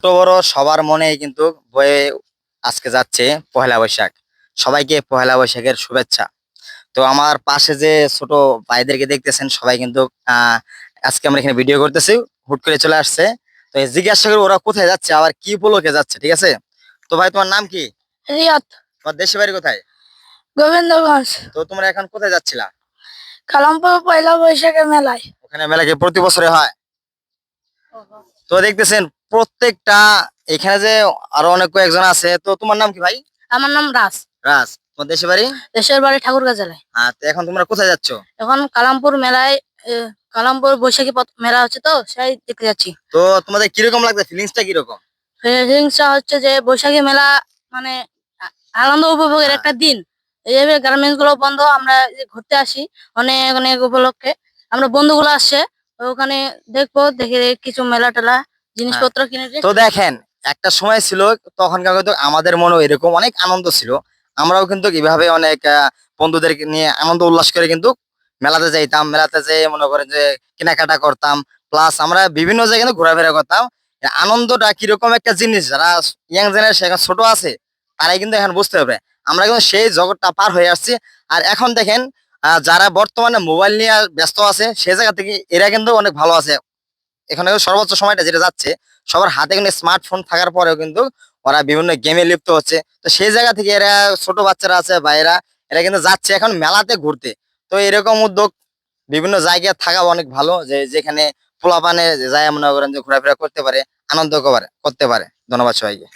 ছোট বড় সবার মনে কিন্তু বয়ে আজকে যাচ্ছে পহেলা বৈশাখ। সবাইকে পহেলা বৈশাখের শুভেচ্ছা। তো আমার পাশে যে ছোট ভাইদেরকে দেখতেছেন সবাই কিন্তু আজকে আমরা এখানে ভিডিও করতেছি, হুট করে চলে আসছে। তো এই জিজ্ঞাসা করি ওরা কোথায় যাচ্ছে, আবার কি উপলক্ষে যাচ্ছে, ঠিক আছে? তো ভাই, তোমার নাম কি? রিয়াদ, তোমার দেশের বাড়ি কোথায়? গোবিন্দগঞ্জ, তো তোমরা এখন কোথায় যাচ্ছিলা? কালামপুর পয়লা বৈশাখের মেলায়। ওখানে মেলা কি প্রতি বছরে হয়? তো দেখতেছেন প্রত্যেকটা, এখানে যে আরো অনেক কয়েকজন আছে। তো তোমার নাম কি ভাই? আমার নাম রাস। রাজ। তোমার দেশের বাড়ি? দেশের বাড়ি ঠাকুরগাঁ জেলায়। তো এখন তোমরা কোথায় যাচ্ছ? এখন কালামপুর মেলায়, কালামপুর বৈশাখী মেলা হচ্ছে, তো সেই দেখতে যাচ্ছি। তো তোমাদের কিরকম লাগছে, ফিলিংসটা কিরকম? ফিলিংসটা হচ্ছে যে বৈশাখী মেলা মানে আনন্দ উপভোগের হ্যাঁ। একটা দিন। এইভাবে গার্মেন্টস গুলো বন্ধ, আমরা এই যে ঘুরতে আসি অনেক অনেক উপলক্ষে। আমরা বন্ধুগুলো আসছে, ওখানে দেখবো, দেখে কিছু মেলা টেলা হ্যাঁ। জিনিসপত্র কিনে তো দেখেন, একটা সময় ছিল তখনকার কিন্তু আমাদের মনেও এরকম অনেক আনন্দ ছিল। আমরাও কিন্তু এভাবে অনেক বন্ধুদেরকে নিয়ে আনন্দ উল্লাস করে কিন্তু মেলাতে যাইতাম। মেলাতে যেয়ে মনে করেন যে কেনাকাটা করতাম, প্লাস আমরা বিভিন্ন জায়গায় কিন্তু ঘোরাফেরা করতাম। এই আনন্দটা কিরকম একটা জিনিস, যারা ইয়াং জেনারেশন এখন ছোট আছে তারাই কিন্তু এখন বুঝতে হবে। আমরা কিন্তু সেই জগৎটা পার হয়ে আসছি। আর এখন দেখেন, যারা বর্তমানে মোবাইল নিয়ে ব্যস্ত আছে সেই জায়গা থেকে এরা কিন্তু অনেক ভালো আছে। এখানে সর্বোচ্চ সময়টা যেটা যাচ্ছে, সবার হাতে কিন্তু স্মার্টফোন থাকার পরেও কিন্তু ওরা বিভিন্ন গেমে লিপ্ত হচ্ছে। তো সেই জায়গা থেকে এরা, ছোট বাচ্চারা আছে বা এরা কিন্তু যাচ্ছে এখন মেলাতে ঘুরতে। তো এরকম উদ্যোগ বিভিন্ন জায়গায় থাকা অনেক ভালো, যে যেখানে পোলাপানে যায় মনে করেন যে ঘোরাফেরা করতে পারে, আনন্দ করতে পারে। ধন্যবাদ সবাইকে।